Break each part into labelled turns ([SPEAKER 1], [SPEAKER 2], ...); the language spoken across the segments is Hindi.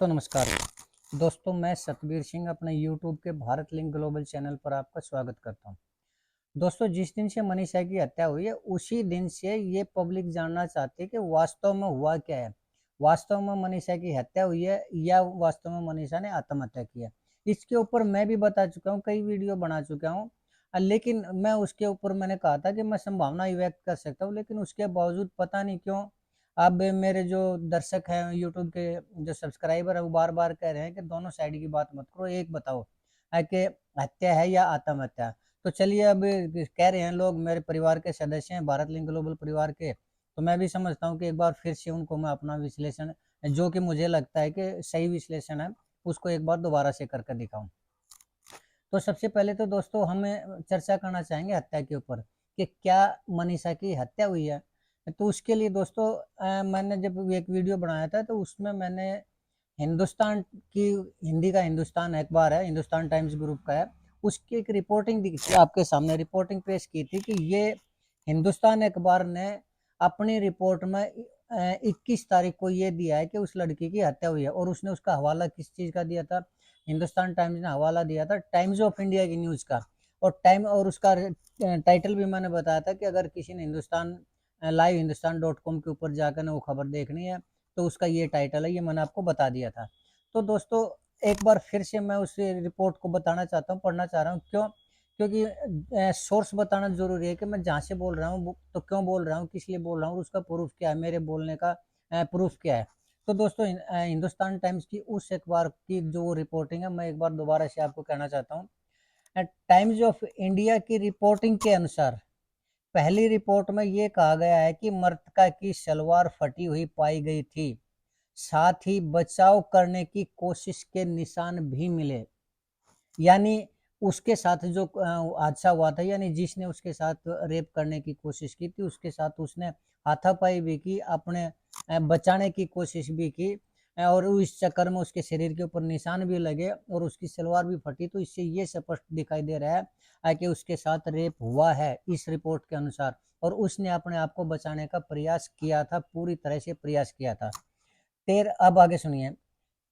[SPEAKER 1] दोस्तों नमस्कार। दोस्तों मैं सतबीर सिंह अपने यूट्यूब के भारत लिंक ग्लोबल चैनल पर आपका स्वागत करता हूं। दोस्तों जिस दिन से मनीषा की हत्या हुई है उसी दिन से ये पब्लिक जानना चाहती है कि वास्तव में हुआ क्या है। वास्तव में मनीषा की हत्या हुई है या वास्तव में मनीषा ने आत्महत्या की है। इसके ऊपर मैं भी बता चुका हूँ, कई वीडियो बना चुका हूँ। लेकिन मैं उसके ऊपर मैंने कहा था कि मैं संभावना ही व्यक्त कर सकता हूँ, लेकिन उसके बावजूद पता नहीं क्यों अब मेरे जो दर्शक हैं यूट्यूब के जो सब्सक्राइबर है वो बार बार कह रहे हैं कि दोनों साइड की बात मत करो, एक बताओ कि हत्या है या आत्महत्या। तो चलिए अब कह रहे हैं लोग, मेरे परिवार के सदस्य हैं, भारत लिंक ग्लोबल परिवार के, तो मैं भी समझता हूँ कि एक बार फिर से उनको मैं अपना विश्लेषण, जो कि मुझे लगता है कि सही विश्लेषण है, उसको एक बार दोबारा से करके दिखाऊं। तो सबसे पहले तो दोस्तों हमें चर्चा करना चाहेंगे हत्या के ऊपर कि क्या मनीषा की हत्या हुई है। तो उसके लिए दोस्तों मैंने जब एक वीडियो बनाया था तो उसमें मैंने हिंदुस्तान की, हिंदी का हिंदुस्तान अखबार है, हिंदुस्तान टाइम्स ग्रुप का है, उसकी एक रिपोर्टिंग दी थी, आपके सामने रिपोर्टिंग पेश की थी कि ये हिंदुस्तान अखबार ने अपनी रिपोर्ट में 21 तारीख को ये दिया है कि उस लड़की की हत्या हुई है। और उसने उसका हवाला किस चीज़ का दिया था? हिंदुस्तान टाइम्स ने हवाला दिया था टाइम्स ऑफ इंडिया की न्यूज़ का। और उसका टाइटल भी मैंने बताया था कि अगर किसी ने हिंदुस्तान लाइव हिंदुस्तान.com के ऊपर जाकर वो खबर देखनी है तो उसका ये टाइटल है, ये मैंने आपको बता दिया था। तो दोस्तों एक बार फिर से मैं उस रिपोर्ट को बताना चाहता हूँ, पढ़ना चाह रहा हूँ। क्यों? क्योंकि सोर्स बताना जरूरी है कि मैं जहाँ से बोल रहा हूँ तो क्यों बोल रहा हूँ, किस लिए बोल रहा हूँ, उसका प्रूफ क्या है, मेरे बोलने का प्रूफ क्या है। तो दोस्तों हिंदुस्तान टाइम्स की उस अखबार की जो रिपोर्टिंग है, मैं एक बार दोबारा से आपको कहना चाहता हूँ। टाइम्स ऑफ इंडिया की रिपोर्टिंग के अनुसार पहली रिपोर्ट में ये कहा गया है कि मृतका की सलवार फटी हुई पाई गई थी, साथ ही बचाव करने की कोशिश के निशान भी मिले। यानी उसके साथ जो हादसा हुआ था, यानी जिसने उसके साथ रेप करने की कोशिश की थी, उसके साथ उसने हाथापाई भी की, अपने बचाने की कोशिश भी की, और इस चक्कर में उसके शरीर के ऊपर निशान भी लगे और उसकी सलवार भी फटी। तो इससे ये स्पष्ट दिखाई दे रहा है कि उसके साथ रेप हुआ है इस रिपोर्ट के अनुसार, और उसने अपने आप को बचाने का प्रयास किया था, पूरी तरह से प्रयास किया था। अब आगे सुनिए।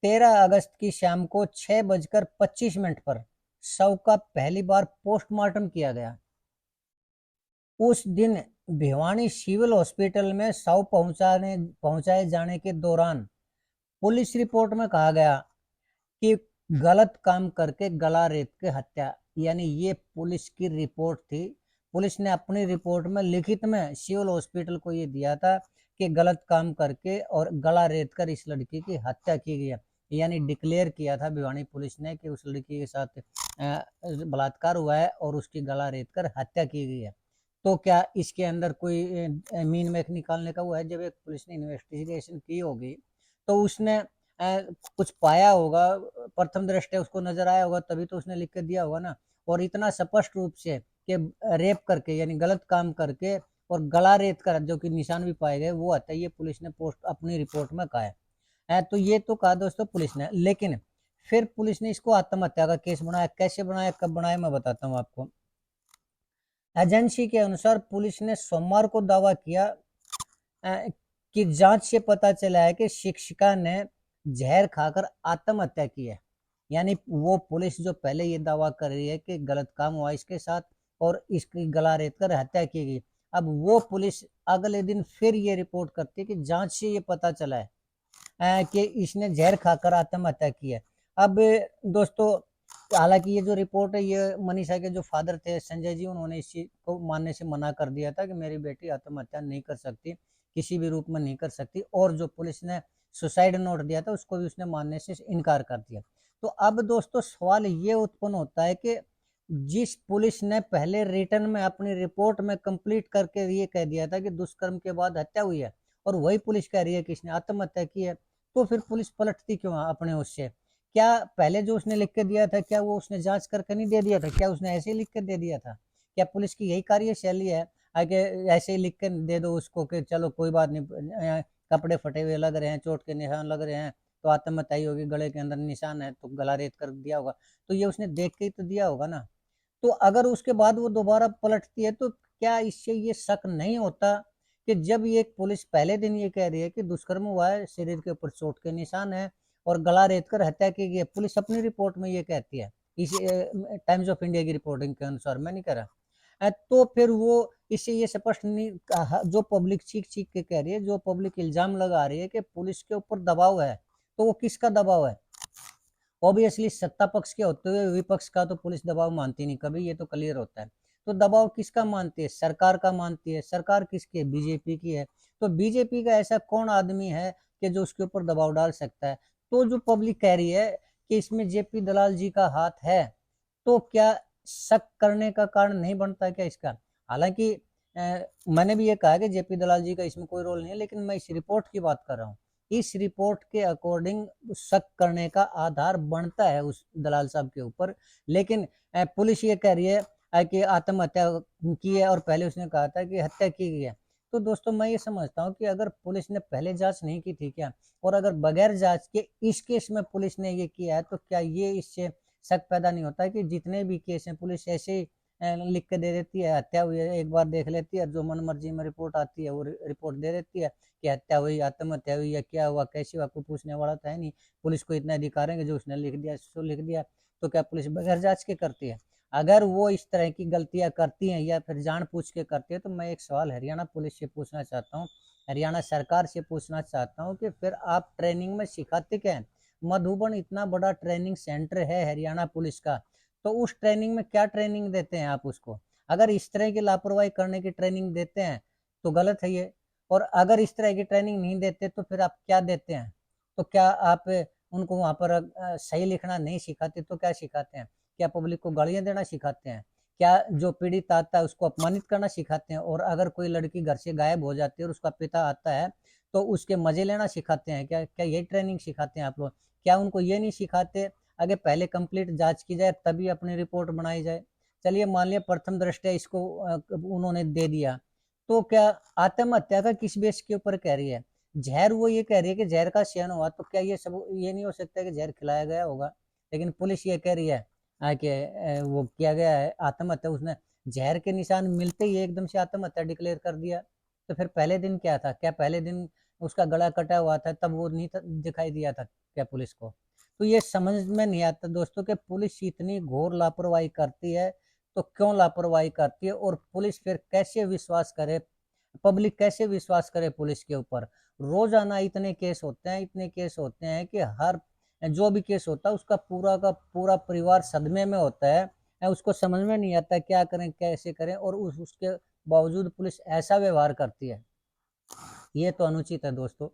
[SPEAKER 1] 13 अगस्त की शाम को 6:25 पर शव का पहली बार पोस्टमार्टम किया गया। उस दिन भिवानी सिविल हॉस्पिटल में शव पहुंचाए जाने के दौरान पुलिस रिपोर्ट में कहा गया कि गलत काम करके गला रेत के हत्या। यानी ये पुलिस की रिपोर्ट थी। पुलिस ने अपनी रिपोर्ट में लिखित में सिविल हॉस्पिटल को ये दिया था कि गलत काम करके और गला रेत कर इस लड़की की हत्या की गई है। यानी डिक्लेयर किया था भिवानी पुलिस ने कि उस लड़की के साथ बलात्कार हुआ है और उसकी गला रेत कर हत्या की गई है। तो क्या इसके अंदर कोई मीन मैक निकालने का वो है? जब एक पुलिस ने इन्वेस्टिगेशन की होगी तो उसने कुछ पाया होगा, प्रथम दृष्टया उसको नजर आया होगा, तभी तो उसने लिख के दिया होगा ना। और इतना स्पष्ट रूप से कि रेप करके यानी गलत काम करके और गला रेत कर जो कि निशान भी पाए गए, वो आता है, ये पुलिस ने पोस्ट अपनी रिपोर्ट में कहा है। तो ये तो कहा दोस्तों पुलिस ने, लेकिन फिर पुलिस ने इसको आत्महत्या का केस बनाया। कैसे बनाया, कब बनाया, मैं बताता हूँ आपको। एजेंसी के अनुसार पुलिस ने सोमवार को दावा किया कि जांच से पता चला है कि शिक्षिका ने जहर खाकर आत्महत्या की है। यानी वो पुलिस जो पहले ये दावा कर रही है कि गलत काम हुआ इसके साथ और इसकी गला रेत कर हत्या की गई, अब वो पुलिस अगले दिन फिर ये रिपोर्ट करती है कि जांच से ये पता चला है कि इसने जहर खाकर आत्महत्या की है। अब दोस्तों हालांकि ये जो रिपोर्ट है, ये मनीषा के जो फादर थे संजय जी, उन्होंने इस चीज को मानने से मना कर दिया था कि मेरी बेटी आत्महत्या नहीं कर सकती, किसी भी रूप में नहीं कर सकती। और जो पुलिस ने सुसाइड नोट दिया था उसको भी उसने मानने से इनकार कर दिया। तो अब दोस्तों सवाल ये उत्पन्न होता है कि जिस पुलिस ने पहले रिटर्न में अपनी रिपोर्ट में कंप्लीट करके ये कह दिया था कि दुष्कर्म के बाद हत्या हुई है, और वही पुलिस कह रही है कि इसने आत्महत्या की है, तो फिर पुलिस पलटती क्यों है अपने उससे? क्या पहले जो उसने लिख के दिया था, क्या वो उसने जांच करके नहीं दे दिया था? क्या उसने ऐसे ही लिख के दे दिया था? क्या पुलिस की यही कार्यशैली है आगे ऐसे ही लिख के दे दो उसको कि चलो कोई बात नहीं, कपड़े फटे हुए लग रहे हैं, चोट के निशान लग रहे हैं, तो आत्महत्या ही होगी, गले के अंदर निशान है तो गला रेत कर दिया होगा। तो ये उसने देख के ही तो दिया होगा ना। तो अगर उसके बाद वो दोबारा पलटती है तो क्या इससे ये शक नहीं होता कि जब ये पुलिस पहले दिन ये कह रही है कि दुष्कर्म हुआ है, शरीर के ऊपर चोट के निशान है, और गला रेत कर हत्या की गई है। पुलिस अपनी रिपोर्ट में ये कहती है, इस टाइम्स ऑफ इंडिया की रिपोर्टिंग के अनुसार, मैं नहीं कह रहा। तो फिर वो इससे ये स्पष्ट नहीं जो पब्लिक चीख चीख के कह रही है, जो पब्लिक इल्जाम लगा रही है कि पुलिस के ऊपर दबाव है, तो वो किसका दबाव है? ऑब्वियसली सत्ता पक्ष के होते हुए विपक्ष का तो पुलिस दबाव मानती नहीं कभी, ये तो क्लियर होता है। तो दबाव किसका मानती है? सरकार का मानती है। सरकार किसकी है? बीजेपी की है। तो बीजेपी का ऐसा कौन आदमी है कि जो उसके ऊपर दबाव डाल सकता है? तो जो पब्लिक कह रही है कि इसमें जेपी दलाल जी का हाथ है, तो क्या शक करने का कारण नहीं बनता क्या इसका? हालांकि मैंने भी ये कहा कि जेपी दलाल जी का इसमें कोई रोल नहीं है, लेकिन मैं इस रिपोर्ट की बात कर रहा हूँ। इस रिपोर्ट के अकॉर्डिंग शक करने का आधार बनता है उस दलाल साहब के ऊपर। लेकिन पुलिस ये कह रही है कि आत्महत्या की है, और पहले उसने कहा था कि हत्या की गई है। तो दोस्तों मैं ये समझता हूँ कि अगर पुलिस ने पहले जांच नहीं की थी क्या, और अगर बगैर जांच के इस केस में पुलिस ने ये किया है, तो क्या ये इससे शक पैदा नहीं होता है कि जितने भी केस हैं पुलिस ऐसे ही लिख के दे देती है, हत्या हुई है, एक बार देख लेती है, जो मन मर्जी में रिपोर्ट आती है वो रिपोर्ट दे देती है कि हत्या हुई, आत्महत्या हुई, या क्या हुआ, कैसी हुआ, कोई पूछने वाला तो है नहीं। पुलिस को इतना अधिकार है कि जो उसने लिख दिया सो लिख दिया। तो क्या पुलिस बगैर जांच के करती है? अगर वो इस तरह की गलतियां करती हैं या फिर जान पूछ के करती है, तो मैं एक सवाल हरियाणा पुलिस से पूछना चाहता हूँ, हरियाणा सरकार से पूछना चाहता हूँ कि फिर आप ट्रेनिंग में सिखाते क्या हैं? मधुबन इतना बड़ा ट्रेनिंग सेंटर है हरियाणा पुलिस का, तो उस ट्रेनिंग में क्या ट्रेनिंग देते हैं आप उसको? अगर इस तरह की लापरवाही करने की ट्रेनिंग देते हैं तो गलत है ये। और अगर इस तरह की ट्रेनिंग नहीं देते तो फिर आप क्या देते हैं? तो क्या आप उनको वहाँ पर सही लिखना नहीं सिखाते तो क्या सिखाते हैं? क्या पब्लिक को गालियाँ देना सिखाते हैं? क्या जो पीड़ित आता है उसको अपमानित करना सिखाते हैं? और अगर कोई लड़की घर से गायब हो जाती है और उसका पिता आता है तो उसके मजे लेना सिखाते हैं क्या? क्या ये ट्रेनिंग सिखाते हैं आप लोग? क्या उनको ये नहीं सिखाते आगे पहले कंप्लीट जांच की जाए तभी अपनी रिपोर्ट बनाई जाए? चलिए मान लिया प्रथम दृष्टया इसको उन्होंने दे दिया, तो क्या आत्महत्या का किस बेस के ऊपर कह रही है? जहर वो ये कह रही है कि जहर का सेवन हुआ, तो क्या ये सब ये नहीं हो सकता कि जहर खिलाया गया होगा? लेकिन पुलिस ये कह रही है कि वो किया गया है आत्महत्या, उसने जहर के निशान मिलते ही एकदम से आत्महत्या डिक्लेयर कर दिया। तो फिर पहले दिन क्या था? क्या पहले दिन उसका गला कटा हुआ था तब वो नहीं दिखाई दिया था क्या पुलिस को? तो ये समझ में नहीं आता दोस्तों कि पुलिस इतनी घोर लापरवाही करती है तो क्यों लापरवाही करती है, और पुलिस फिर कैसे विश्वास करे, पब्लिक कैसे विश्वास करे पुलिस के ऊपर? रोजाना इतने केस होते हैं, इतने केस होते हैं कि हर जो भी केस होता है उसका पूरा का पूरा परिवार सदमे में होता है, उसको समझ में नहीं आता क्या करें कैसे करें, और उसके बावजूद पुलिस ऐसा व्यवहार करती है। ये तो अनुचित है दोस्तों,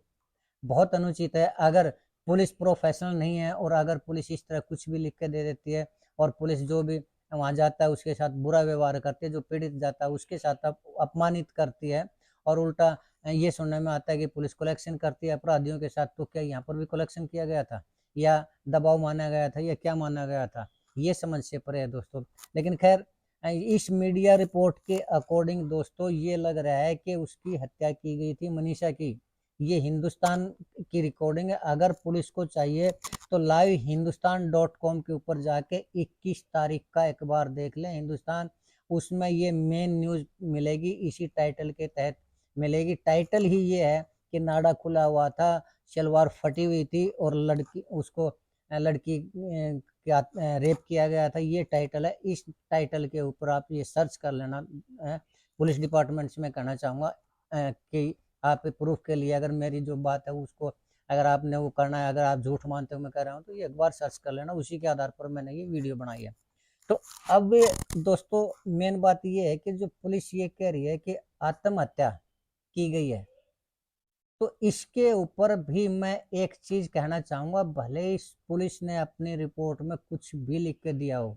[SPEAKER 1] बहुत अनुचित है। अगर पुलिस प्रोफेशनल नहीं है और अगर पुलिस इस तरह कुछ भी लिख के दे देती है, और पुलिस जो भी वहाँ जाता है उसके साथ बुरा व्यवहार करती है, जो पीड़ित जाता है उसके साथ अपमानित करती है, और उल्टा ये सुनने में आता है कि पुलिस कलेक्शन करती है अपराधियों के साथ, तो क्या यहाँ पर भी कलेक्शन किया गया था, या दबाव माना गया था, या क्या माना गया था? ये समझ से परे है दोस्तों। लेकिन खैर इस मीडिया रिपोर्ट के अकॉर्डिंग दोस्तों ये लग रहा है कि उसकी हत्या की गई थी मनीषा की। ये हिंदुस्तान की रिकॉर्डिंग है, अगर पुलिस को चाहिए तो लाइव हिंदुस्तान.com के ऊपर जाके 21 तारीख का एक बार देख लें हिंदुस्तान, उसमें ये मेन न्यूज मिलेगी, इसी टाइटल के तहत मिलेगी। टाइटल ही ये है कि नाड़ा खुला हुआ था, शलवार फटी हुई थी, और लड़की उसको लड़की क्या रेप किया गया था, ये टाइटल है। इस टाइटल के ऊपर आप ये सर्च कर लेना। पुलिस डिपार्टमेंट से मैं कहना चाहूँगा कि आप प्रूफ के लिए अगर मेरी जो बात है उसको अगर आपने वो करना है, अगर आप झूठ मानते हो मैं कह रहा हूँ, तो ये एक बार सर्च कर लेना, उसी के आधार पर मैंने ये वीडियो बनाई है। तो अब दोस्तों मेन बात ये है कि जो पुलिस ये कह रही है कि आत्महत्या की गई है, तो इसके ऊपर भी मैं एक चीज कहना चाहूंगा, भले इस पुलिस ने अपनी रिपोर्ट में कुछ भी लिख के दिया हो,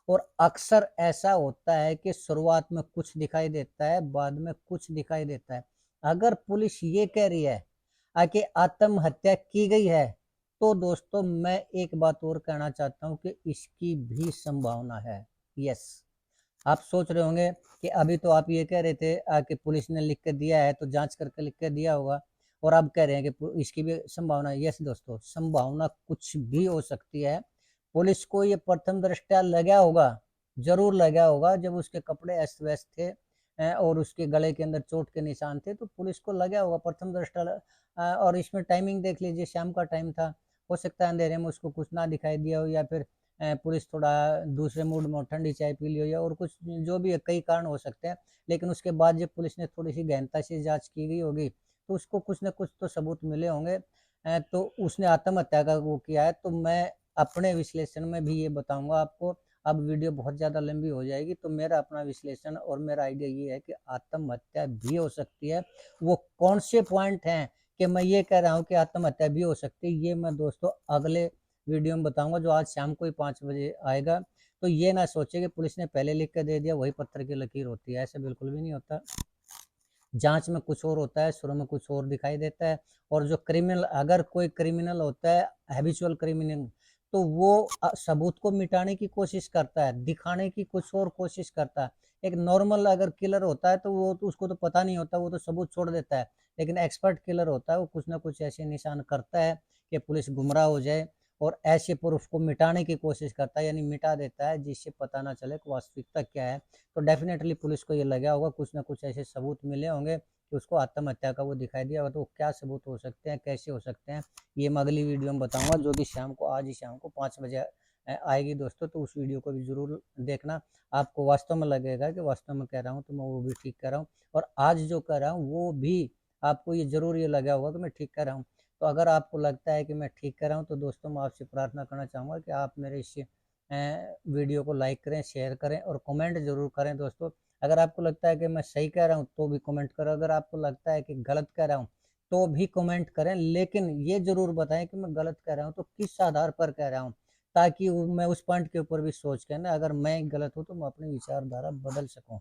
[SPEAKER 1] और अक्सर ऐसा होता है कि शुरुआत में कुछ दिखाई देता है बाद में कुछ दिखाई देता है। अगर पुलिस ये कह रही है कि आत्महत्या की गई है, तो दोस्तों मैं एक बात और कहना चाहता हूँ कि इसकी भी संभावना है। यस, आप सोच रहे होंगे कि अभी तो आप ये कह रहे थे कि पुलिस ने लिख के दिया है तो जांच करके लिख के दिया होगा, और अब कह रहे हैं कि इसकी भी संभावना है। यस दोस्तों, संभावना कुछ भी हो सकती है। पुलिस को ये प्रथम दृष्टया लगा होगा, जरूर लगा होगा, जब उसके कपड़े अस्त व्यस्त थे और उसके गले के अंदर चोट के निशान थे, तो पुलिस को लगा होगा प्रथम दृष्टया। और इसमें टाइमिंग देख लीजिए, शाम का टाइम था, हो सकता है अंधेरे में उसको कुछ ना दिखाई दिया हो, या फिर पुलिस थोड़ा दूसरे मूड में हो, ठंडी चाय पी ली हो, या और कुछ जो भी है, कई कारण हो सकते हैं। लेकिन उसके बाद जब पुलिस ने थोड़ी सी गहनता से जांच की गई होगी तो उसको कुछ ना कुछ तो सबूत मिले होंगे। तो उसने आत्महत्या का वो किया है। तो मैं अपने विश्लेषण में भी ये बताऊंगा आपको। अब वीडियो बहुत ज़्यादा लंबी हो जाएगी, तो मेरा अपना विश्लेषण और मेरा आइडिया ये है कि आत्महत्या भी हो सकती है। वो कौन से पॉइंट हैं कि मैं ये कह रहा हूँ कि आत्महत्या भी हो सकती है, ये मैं दोस्तों अगले वीडियो में बताऊंगा, जो आज शाम को ही 5 बजे आएगा। तो ये ना सोचे कि पुलिस ने पहले लिख कर दे दिया वही पत्थर की लकीर होती है, ऐसा बिल्कुल भी नहीं होता। जांच में कुछ और होता है, शुरू में कुछ और दिखाई देता है। और जो क्रिमिनल, अगर कोई क्रिमिनल होता है, हैबिचुअल क्रिमिनल, तो वो सबूत को मिटाने की कोशिश करता है, दिखाने की कुछ और कोशिश करता है। एक नॉर्मल अगर किलर होता है तो वो तो उसको तो पता नहीं होता, वो तो सबूत छोड़ देता है। लेकिन एक्सपर्ट किलर होता है, वो कुछ ना कुछ ऐसे निशान करता है कि पुलिस गुमराह हो जाए, और ऐसे प्रूफ को मिटाने की कोशिश करता है, यानी मिटा देता है, जिससे पता ना चले कि वास्तविकता क्या है। तो डेफिनेटली पुलिस को ये लगा होगा, कुछ ना कुछ ऐसे सबूत मिले होंगे कि उसको आत्महत्या का वो दिखाई दिया होगा। तो क्या सबूत हो सकते हैं, कैसे हो सकते हैं, ये मैं अगली वीडियो में बताऊंगा, जो कि शाम को, आज ही शाम को 5 बजे आएगी दोस्तों। तो उस वीडियो को भी जरूर देखना। आपको वास्तव में लगेगा कि वास्तव में कह रहा हूँ तो मैं वो भी ठीक कह रहा हूँ, और आज जो कह रहा हूँ वो भी आपको ये जरूर ये लगा होगा कि मैं ठीक कह रहा हूँ। तो अगर आपको लगता है कि मैं ठीक कर रहा हूँ, तो दोस्तों मैं आपसे प्रार्थना करना चाहूँगा कि आप मेरे इस वीडियो को लाइक करें, शेयर करें और कमेंट जरूर करें दोस्तों। अगर आपको लगता है कि मैं सही कह रहा हूँ तो भी कमेंट करें, अगर आपको लगता है कि गलत कह रहा हूँ तो भी कमेंट करें, लेकिन ये जरूर बताएं कि मैं गलत कह रहा हूँ तो किस आधार पर कह रहा हूँ, ताकि मैं उस पॉइंट के ऊपर भी सोच के ना, अगर मैं गलत हूँ तो मैं अपनी विचारधारा बदल सकूँ।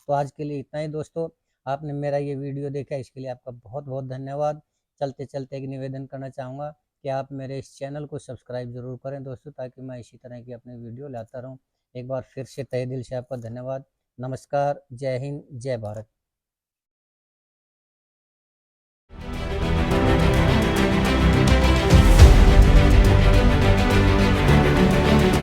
[SPEAKER 1] तो आज के लिए इतना ही दोस्तों। आपने मेरा ये वीडियो देखा, इसके लिए आपका बहुत बहुत धन्यवाद। चलते चलते एक निवेदन करना चाहूँगा कि आप मेरे इस चैनल को सब्सक्राइब जरूर करें दोस्तों, ताकि मैं इसी तरह की अपनी वीडियो लाता रहूँ। एक बार फिर से तहे दिल से आपका धन्यवाद। नमस्कार, जय हिंद, जय भारत।